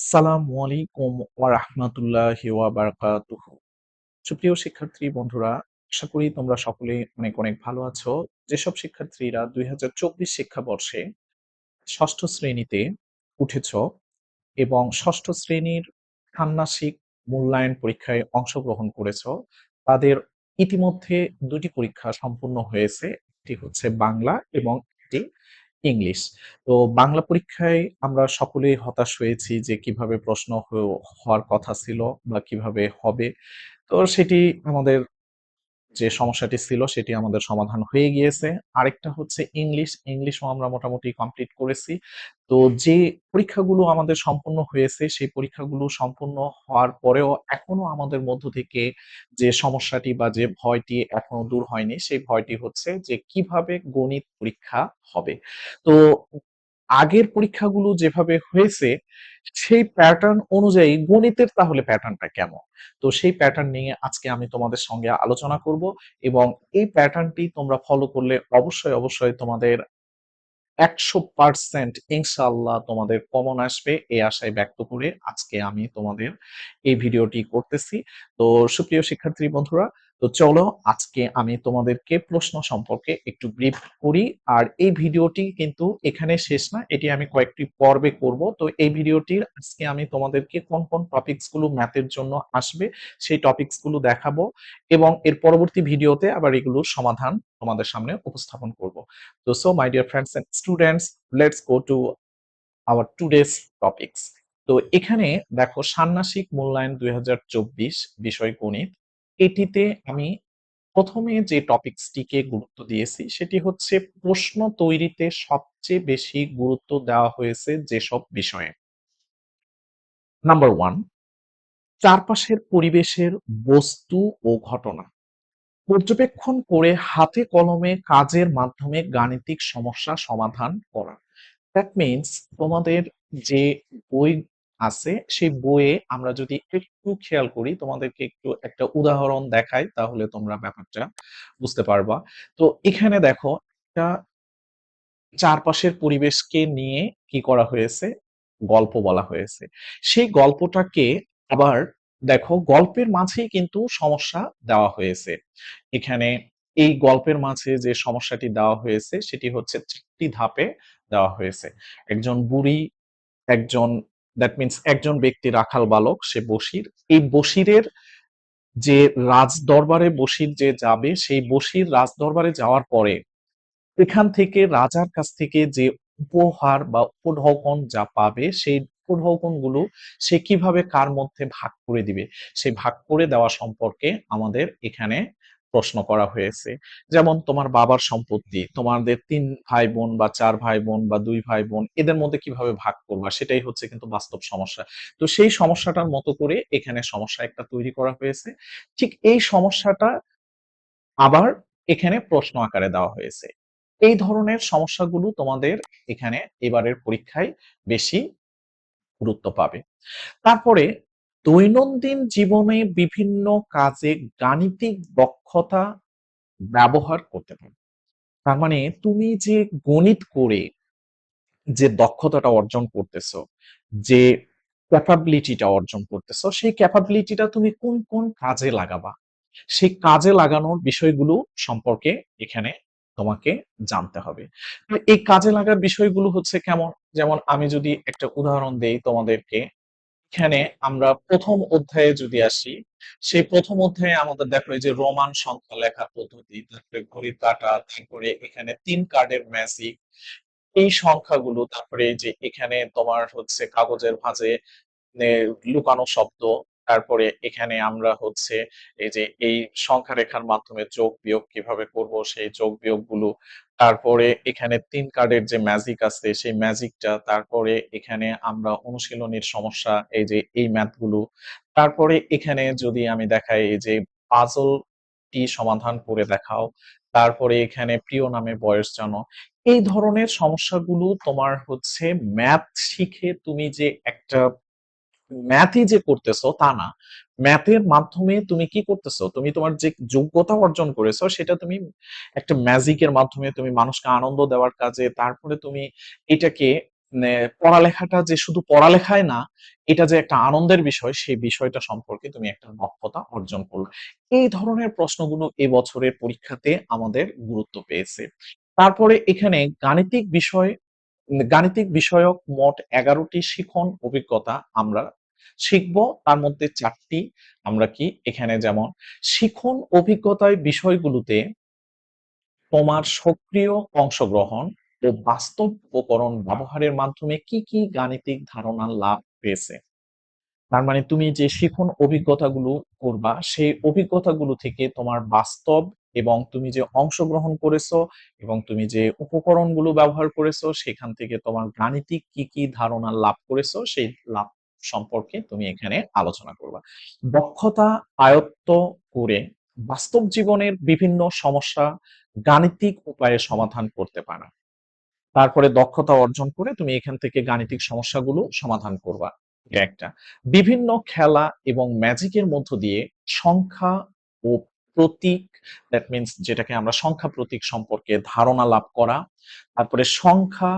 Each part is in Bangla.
আসসালামু আলাইকুম ওয়া রাহমাতুল্লাহি ওয়া বারাকাতুহু। সুপ্রিয় শিক্ষার্থী বন্ধুরা, আশা করি তোমরা সকলেই অনেক অনেক ভালো আছো। যেসব শিক্ষার্থীরা ২০২৪ শিক্ষাবর্ষে ৬ষ্ঠ শ্রেণীতে উঠেছ এবং ৬ষ্ঠ শ্রেণীর ষান্মাসিক মূল্যায়ন পরীক্ষায় অংশগ্রহণ করেছ, তাদের ইতিমধ্যে ২ টি পরীক্ষা সম্পূর্ণ হয়েছে। একটি হচ্ছে বাংলা এবং একটি ইংলিশ। তো বাংলা পরীক্ষায় আমরা সকলেই হতাশ হয়েছি যে কিভাবে প্রশ্ন হওয়ার কথা ছিল বা কিভাবে হবে। তো সেটি আমাদের যে সমস্যাটি ছিল সেটি আমাদের সমাধান হয়ে গিয়েছে। আরেকটা হচ্ছে ইংলিশ। ইংলিশও আমরা মোটামুটি কমপ্লিট করেছি। তো যে পরীক্ষাগুলো আমাদের সম্পূর্ণ হয়েছে, সেই পরীক্ষাগুলো সম্পূর্ণ হওয়ার পরেও এখনো আমাদের মধ্য থেকে যে সমস্যাটি বা যে ভয়টি এখনো দূর হয়নি, সেই ভয়টি হচ্ছে যে কিভাবে গণিত পরীক্ষা হবে। তো আগের পরীক্ষাগুলো যেভাবে হয়েছে, সেই প্যাটার্ন অনুযায়ী গণিতের তাহলে প্যাটার্নটা কেমন? তো সেই প্যাটার্ন নিয়ে আজকে আমি তোমাদের সঙ্গে আলোচনা করব এবং এই প্যাটার্নটি তোমরা ফলো করলে অবশ্যই তোমাদের ১০০% ইনশাআল্লাহ তোমাদের কমন আসবে এই আশায় ব্যক্ত করে আজকে আমি তোমাদের এই ভিডিওটি করতেছি। তো সুপ্রিয় শিক্ষার্থী বন্ধুরা, তো চলো আজকে আমি তোমাদেরকে প্রশ্ন সম্পর্কে একটু ব্রিফ করি। আর এই ভিডিওটি কিন্তু এখানে শেষ না, এটি আমি কয়েকটি পর্বে করব। তো এই ভিডিওটির আজকে আমি তোমাদেরকে কোন টপিকস গুলো ম্যাথের জন্য আসবে সেই টপিকস গুলো দেখাবো এবং এর পরবর্তী ভিডিওতে আবার এগুলোর সমাধান তোমাদের সামনে উপস্থাপন করব। So my dear friends and students, let's go to our today's topics. তো এখানে দেখো ষান্মাসিক মূল্যায়ন ২০২৪ বিষয় গণিত। এটিতে আমি প্রথমে যে টপিকসটিকে গুরুত্ব দিয়েছি সেটি হচ্ছে প্রশ্ন তৈরিতে সবচেয়ে বেশি গুরুত্ব দেওয়া হয়েছে যেসব বিষয়ে। নাম্বার 1, চারপাশের পরিবেশের বস্তু ও ঘটনা পর্যবেক্ষণ করে হাতে কলমে কাজের মাধ্যমে গাণিতিক সমস্যা সমাধান করা। দ্যাট মিনস তোমাদের যে বই আছে সেই বইয়ে আমরা যদি একটু খেয়াল করি, তোমাদেরকে একটু একটা উদাহরণ দেখাই তাহলে তোমরা ব্যাপারটা বুঝতে পারবা। তো এখানে দেখো একটা চারপাশের পরিবেশকে নিয়ে কি করা হয়েছে, গল্প বলা হয়েছে। সেই গল্পটাকে আবার দেখো গল্পের মাঝেই কিন্তু সমস্যা দেওয়া হয়েছে। এখানে এই গল্পের মাঝে যে সমস্যাটি দেওয়া হয়েছে সেটি হচ্ছে ৪টি ধাপে দেওয়া হয়েছে। একজন বুড়ি, একজন দ্যাট মিনস একজন ব্যক্তি রাখাল বালক, সে বশির। এই বশিরের যে রাজদরবারে বশির যে যাবে, সেই বশির রাজদরবারে যাওয়ার পরে এখান থেকে রাজার কাছ থেকে যে উপহার বা উপঢৌকন যা পাবে, সেই উপঢৌকন গুলো সে কিভাবে কার মধ্যে ভাগ করে দিবে, সেই ভাগ করে দেওয়া সম্পর্কে আমাদের এখানে প্রশ্ন করা হয়েছে। যেমন তোমার বাবার সম্পত্তি, তোমাদের ৩ ভাই বোন বা ৪ ভাই বোন বা ২ ভাই বোন এদের মধ্যে কিভাবে ভাগ করবা, সেটাই হচ্ছে কিন্তু বাস্তব সমস্যা। তো সেই সমস্যাটার মতো করে এখানে সমস্যা একটা তৈরি করা হয়েছে। ঠিক এই সমস্যাটা আবার এখানে প্রশ্ন আকারে দেওয়া হয়েছে। এই ধরনের সমস্যাগুলো তোমাদের এখানে এবারের পরীক্ষায় বেশি গুরুত্ব পাবে। তারপরে দৈনন্দিন জীবনে বিভিন্ন কাজে গাণিতিক দক্ষতা ব্যবহার করতে পারবে। তার মানে তুমি যে গণিত করে যে দক্ষতাটা অর্জন করতেছো, যে ক্যাপাবিলিটিটা অর্জন করতেছো, সেই ক্যাপাবিলিটিটা তুমি কোন কাজে লাগাবা? সেই কাজে লাগানোর বিষয়গুলো সম্পর্কে এখানে তোমাকে জানতে হবে। তো এই কাজে লাগার বিষয়গুলো হচ্ছে কেমন? যেমন আমি যদি একটা উদাহরণ দেই তোমাদেরকে, এখানে আমরা ১ম অধ্যায়ে যদি আসি, সেই ১ম অধ্যায়ে আমাদের দেখো এই যে রোমান সংখ্যা লেখার পদ্ধতি, তারপরে ঘড়ির কাঁটা, তারপরে এখানে ৩ কার্ডের ম্যাজিক, এই সংখ্যাগুলো, তারপরে এই যে এখানে তোমার হচ্ছে কাগজের ভাঁজে লুকানো শব্দ, তারপরে এখানে আমরা হচ্ছে এই যে এই সংখ্যা রেখার মাধ্যমে যোগ বিয়োগ কিভাবে করব সেই যোগ বিয়োগ গুলো, তারপরে এখানে ৩ কার্ডের যে ম্যাজিক আছে সেই ম্যাজিকটা, তারপরে এখানে আমরা অনুশীলনীর সমস্যা এই যে এই ম্যাথ গুলো, তারপরে এখানে যদি আমি দেখাই এই যে পাজল টি সমাধান করে দেখাও, তারপরে এখানে প্রিয় নামে বয়স জানো। এই ধরনের সমস্যাগুলো তোমার হচ্ছে ম্যাথ শিখে তুমি যে একটা ম্যাথই যে করতেছো তা না। ম্যাথের মাধ্যমে তুমি কি করতেছো? তুমি তোমার যে যোগ্যতা অর্জন করেছো সেটা তুমি একটা ম্যাজিকের মাধ্যমে তুমি মানুষকে আনন্দ দেওয়ার কাজে, তারপরে তুমি এটাকে পড়ালেখাটা যে শুধু পড়ালেখায় না, এটা যে একটা আনন্দের বিষয়, সেই বিষয়টা সম্পর্কে তুমি একটা দক্ষতা অর্জন করলে। এই ধরনের প্রশ্নগুলো এবছরের পরীক্ষাতে আমাদের গুরুত্ব পেয়েছে। তারপরে এখানে গাণিতিক বিষয়ক মোট ১১ টি শিখন অভিজ্ঞতা আমরা শিখব। তার মধ্যে ৪ টি আমরা এখানে যেমন শিখন অভিজ্ঞতায় বিষয়গুলোতে তোমার সক্রিয় অংশগ্রহণ ও বাস্তব উপকরণ ব্যবহারের মাধ্যমে কি গাণিতিক ধারণা লাভ পেয়েছে। তার মানে তুমি যে শিখন অভিজ্ঞতাগুলো করবা, সেই অভিজ্ঞতাগুলো থেকে তোমার বাস্তব এবং তুমি যে অংশগ্রহণ করেছো এবং তুমি যে উপকরণগুলো ব্যবহার করেছো, সেখান থেকে তোমার গাণিতিক কি ধারণা লাভ করেছো, সেই লাভ সম্পর্কে তুমি এখানে আলোচনা করবা। দক্ষতা আয়ত্ত করে বাস্তব জীবনের বিভিন্ন সমস্যা গাণিতিক উপায়ে সমাধান করতে পারা। তারপরে দক্ষতা অর্জন করে তুমি এখান থেকে গাণিতিক সমস্যাগুলো সমাধান করবা। এটা একটা। বিভিন্ন খেলা এবং ম্যাজিকের মধ্য দিয়ে সংখ্যা ও প্রতীক, দ্যাট মিনস যেটাকে আমরা সংখ্যা প্রতীক সম্পর্কে ধারণা লাভ করা। তারপরে সংখ্যা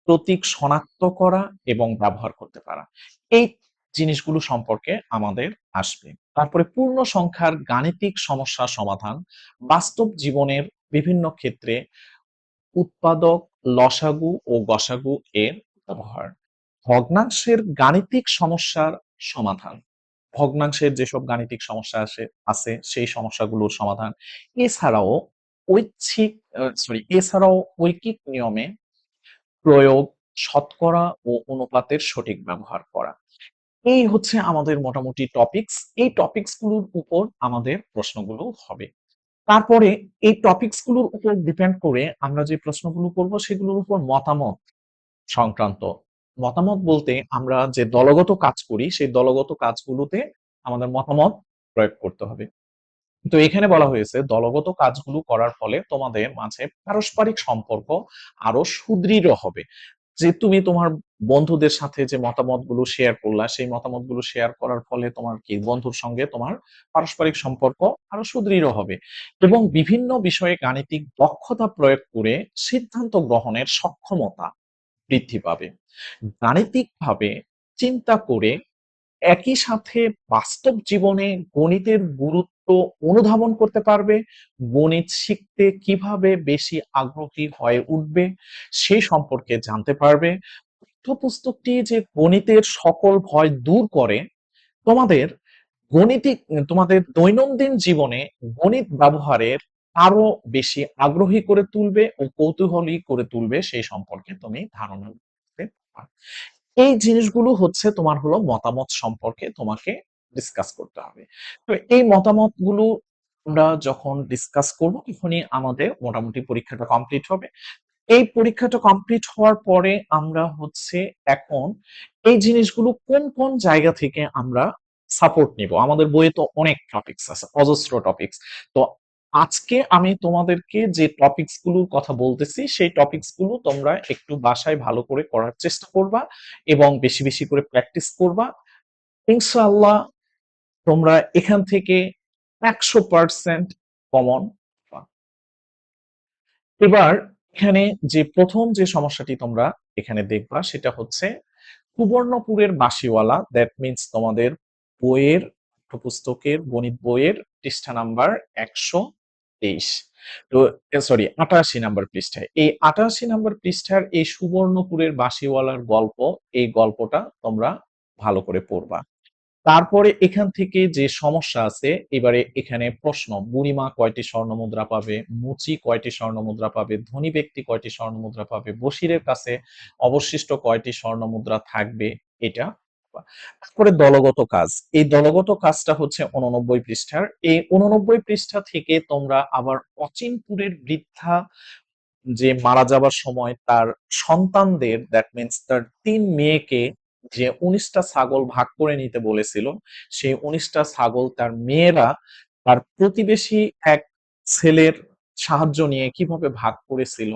প্রতীক শনাক্ত করা এবং ব্যবহার করতে পারা। এই জিনিসগুলো সম্পর্কে আমাদের আসবে। তারপরে পূর্ণ সংখ্যার গাণিতিক সমস্যা সমাধান, বাস্তব জীবনের বিভিন্ন ক্ষেত্রে উৎপাদক, লসাগু ও গসাগু এর ব্যবহার। ভগ্নাংশের গাণিতিক সমস্যার সমাধান। ভগ্নাংশের যেসব গাণিতিক সমস্যা আছে সেই সমস্যাগুলোর সমাধান। এছাড়াও এছাড়াও ঐকিক নিয়মে প্রয়োগ, শতকরা ও অনুপাতের সঠিক ব্যবহার করা। এই হচ্ছে আমাদের মোটামুটি টপিকস। এই টপিকস গুলোর উপর আমাদের প্রশ্নগুলো হবে। তারপরে এই টপিকস গুলোর উপর ডিপেন্ড করে আমরা যে প্রশ্নগুলো করব সেগুলোর উপর মতামত সংক্রান্ত। মতামত বলতে আমরা যে দলগত কাজ করি সেই দলগত কাজগুলোতে আমাদের মতামত প্রয়োগ করতে হবে। তো এখানে বলা হয়েছে দলগত কাজগুলো করার ফলে তোমাদের মাঝে পারস্পরিক সম্পর্ক আরো সুদৃঢ় হবে। যে তুমি তোমার বন্ধুদের সাথে যে মতামতগুলো শেয়ার করলা, সেই মতামতগুলো শেয়ার করার ফলে তোমার বন্ধুর সঙ্গে তোমার পারস্পরিক সম্পর্ক আরো সুদৃঢ় হবে এবং বিভিন্ন বিষয়ে গাণিতিক দক্ষতা প্রয়োগ করে সিদ্ধান্ত গ্রহণের সক্ষমতা বৃদ্ধি পাবে। গাণিতিকভাবে চিন্তা করে একই সাথে বাস্তব জীবনে গণিতের গুরুত্ব অনুধাবন করতে পারবে, গণিত শিখতে কিভাবে বেশি আগ্রহী হয়ে উঠবে সে সম্পর্কে জানতে পারবে। পাঠ্যপুস্তকটি যে গণিতের সকল ভয় দূর করে তোমাদের গণিতিক তোমাদের দৈনন্দিন জীবনে গণিত ব্যবহারের আরো বেশি আগ্রহী করে তুলবে ও কৌতূহলী করে তুলবে সেই সম্পর্কে তুমি ধারণা করতে পারবে। এই জিনিসগুলো হচ্ছে তোমার হলো মতামত সম্পর্কে তোমাকে ডিসকাস করতে হবে। তো এই মতামতগুলো আমরা যখন ডিসকাস করব তখনই আমাদের মোটামুটি পরীক্ষাটা কমপ্লিট হবে। এই পরীক্ষাটা কমপ্লিট হওয়ার পরে আমরা হচ্ছে এখন এই জিনিসগুলো কোন জায়গা থেকে আমরা সাপোর্ট নিব। আমাদের বইয়ে তো অনেক টপিকস আছে, অজস্র টপিকস। তো আজকে আমি তোমাদেরকে যে টপিকস গুলোর কথা বলতেছি সেই টপিকস গুলো তোমরা একটু বাসায় ভালো করে করার চেষ্টা করবা এবং বেশি করে প্র্যাকটিস করবা। ইনশাআল্লাহ তোমরা এখান থেকে ১০০% কমন। এবার এখানে যে প্রথম যে সমস্যাটি তোমরা এখানে দেখবা সেটা হচ্ছে সুবর্ণপুরের বাঁশিওয়ালা, দ্যাট মিনস তোমাদের বইয়ের পাঠ্যপুস্তকের গণিত বইয়ের পৃষ্ঠা নাম্বার ১২৩। তো সরি ৮৮ নাম্বার পৃষ্ঠায়। এই ৮৮ নাম্বার পৃষ্ঠার এই সুবর্ণপুরের বাঁশিওয়ালার গল্প, এই গল্পটা তোমরা ভালো করে পড়বা। তারপরে এখান থেকে যে সমস্যা আছে, এবারে এখানে প্রশ্ন, বুড়িমা কয়টি স্বর্ণমুদ্রা পাবে, মুচি কয়টি স্বর্ণমুদ্রা পাবে, ধনী ব্যক্তি কয়টি স্বর্ণমুদ্রা পাবে, বশিরের কাছে অবশিষ্ট কয়টি স্বর্ণমুদ্রা থাকবে, এটা। তারপরে দলগত কাজ, এই দলগত কাজটা হচ্ছে ৮৯ পৃষ্ঠার। এই ৮৯ পৃষ্ঠা থেকে তোমরা আবার অচিনপুরের বৃদ্ধা যে মারা যাবার সময় তার সন্তানদের, দ্যাট মিনস তার ৩ মেয়েকে যে ১৯ টা ছাগল ভাগ করে নিতে বলেছিল, সেই ১৯ টা ছাগল তার মেয়েরা তার প্রতিবেশী এক ছেলের সাহায্য নিয়ে কিভাবে ভাগ করেছিল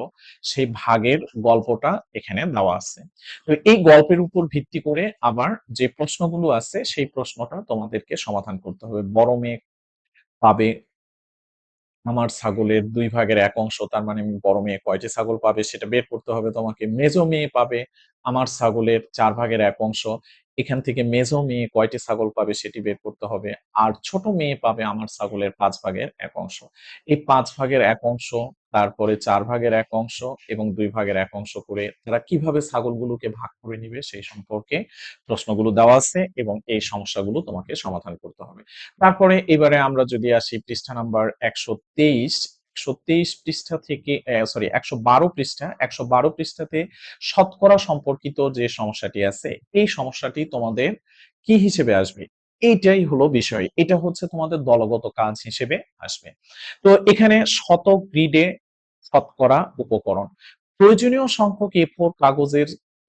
সেই ভাগের গল্পটা এখানে দেওয়া আছে। তো এই গল্পের উপর ভিত্তি করে আবার যে প্রশ্নগুলো আছে সেই প্রশ্নটা তোমাদেরকে সমাধান করতে হবে। বড় মেয়ে পাবে আমার ছাগলের ২ ভাগের ১ অংশ, তার মানে বড় মেয়ে কয়টি ছাগল পাবে সেটা বের করতে হবে তোমাকে। মেজো মেয়ে পাবে আমার ছাগলের ৪ ভাগের ১ অংশ। এখান থেকে মেজো মেয়ে কয়টি ছাগল পাবে সেটি বের করতে হবে। আর ছোট মেয়ে পাবে আমার ছাগলের ৫ ভাগের ১ অংশ। এই ৫ ভাগের ১ অংশ, তারপরে ৪ ভাগের ১ অংশ এবং ২ ভাগের ১ অংশ করে তারা কিভাবে ছাগলগুলোকে ভাগ করে নিবে সেই সম্পর্কে প্রশ্নগুলো দেওয়া আছে এবং এই সমস্যাগুলো তোমাকে সমাধান করতে হবে। তারপরে এবারে আমরা যদি আসি পৃষ্ঠা নাম্বার ১২৩, ১২৩ পৃষ্ঠা থেকে সরি ১১২ পৃষ্ঠা, ১১২ পৃষ্ঠাতে শতকরা সম্পর্কিত যে সমস্যাটি আছে, এই সমস্যাটি তোমাদের কি হিসেবে আসবে? এইটাই হলো বিষয়। এটা হচ্ছে তোমাদের দলগত কাজ হিসেবে আসবে। তো এখানে শতক গ্রিডে শতকরা উপকরণ। প্রয়োজনীয় সংখ্যক A4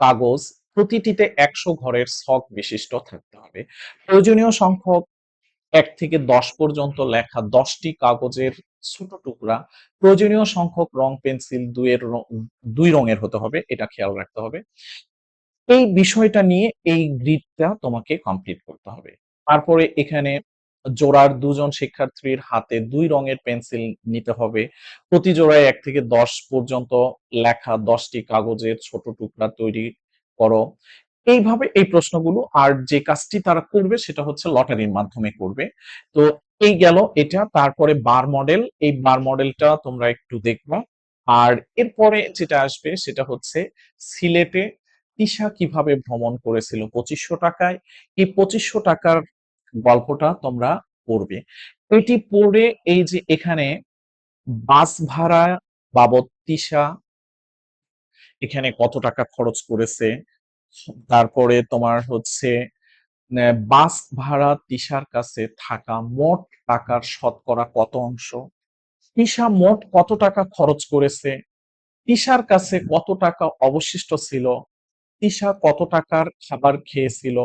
কাগজ প্রতিটিতে ১০০ ঘরের ছক বিশিষ্ট থাকতে হবে। প্রয়োজনীয় সংখ্যক ১ থেকে ১০ পর্যন্ত লেখা ১০ টি কাগজের ছোট টুকরা। প্রয়োজনীয় সংখ্যক রং পেন্সিল ২ রঙের হতে হবে। এটা খেয়াল রাখতে হবে। এই বিষয়টা নিয়ে এই গ্রিডটা তোমাকে কমপ্লিট করতে হবে। তারপরে এখানে জোড়ার ২ জন শিক্ষার্থীর হাতে ২ রঙের পেন্সিল নিতে হবে। প্রতি জোড়ায় ১ থেকে ১০ পর্যন্ত লেখা ১০ টি কাগজের ছোট টুকরা তৈরি করো। এইভাবে এই প্রশ্নগুলো, আর যে কাজটি তারা করবে সেটা হচ্ছে লটারির মাধ্যমে করবে। তো এই গেল এটা। তারপরে বার মডেল। এই বার মডেলটা তোমরা একটু দেখবা। আর এরপরে যেটা আসবে সেটা হচ্ছে সিলেটে তিশা কিভাবে ভ্রমণ করেছিল ২৫০০ টাকায়। এই ২৫০০ টাকার গল্পটা তোমরা পড়বে। এটি পড়ে এই যে এখানে বাস ভাড়া বাবদ তিশা এখানে কত টাকা খরচ করেছে, তারপরে তোমার হচ্ছে বাস ভাড়া তিশার কাছে থাকা মোট টাকার শতকরা কত অংশ, তিশা মোট কত টাকা খরচ করেছে, তিশার কাছে কত টাকা অবশিষ্ট ছিল, তিশা কত টাকার খাবার খেয়েছিল,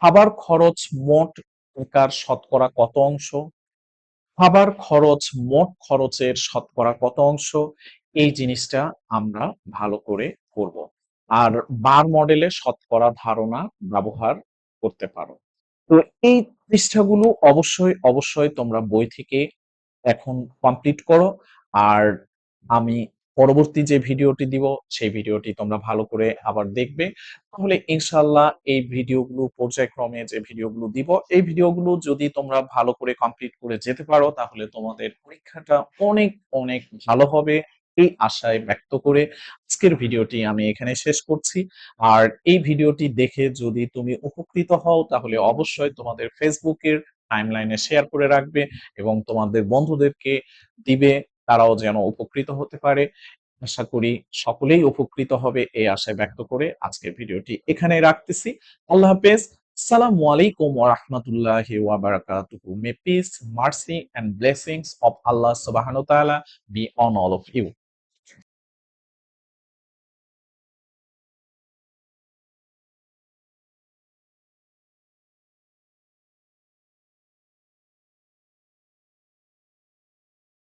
খাবার খরচ মোট টাকার শতকরা কত অংশ, খাবার খরচ মোট খরচের শতকরা কত অংশ, এই জিনিসটা আমরা ভালো করে করব। আর বার মডেলে শতকরা ধারণা ব্যবহার করতে পারো। তো এই পৃষ্ঠাগুলো অবশ্যই তোমরা বই থেকে এখন কমপ্লিট করো। আর আমি পরবর্তী যে ভিডিওটি দিব সেই ভিডিওটি তোমরা ভালো করে আবার দেখবে। তাহলে ইনশাআল্লাহ এই ভিডিওগুলো পর্যায়ক্রমে যে ভিডিওগুলো দিব, এই ভিডিওগুলো যদি তোমরা ভালো করে কমপ্লিট করে যেতে পারো তাহলে তোমাদের পরীক্ষাটা অনেক ভালো হবে। এই আশায় ব্যক্ত করে আজকের ভিডিওটি আমি এখানে শেষ করছি। আর এই ভিডিওটি দেখে যদি তুমি উপকৃত হও তাহলে অবশ্যই তোমাদের ফেসবুকের টাইমলাইনে শেয়ার করে রাখবে এবং তোমাদের বন্ধুদেরকে দিবে, তারাও যেন উপকৃত হতে পারে। আশা করি সকলেই উপকৃত হবে এই আশায় ব্যক্ত করে আজকের ভিডিওটি এখানেই রাখতেছি। আল্লাহ হাফেজ। আসসালামু আলাইকুম ওয়া রাহমাতুল্লাহি ওয়া বারাকাতুহু। May peace, mercy and blessings of Allah subhanahu wa ta'ala be on all of you.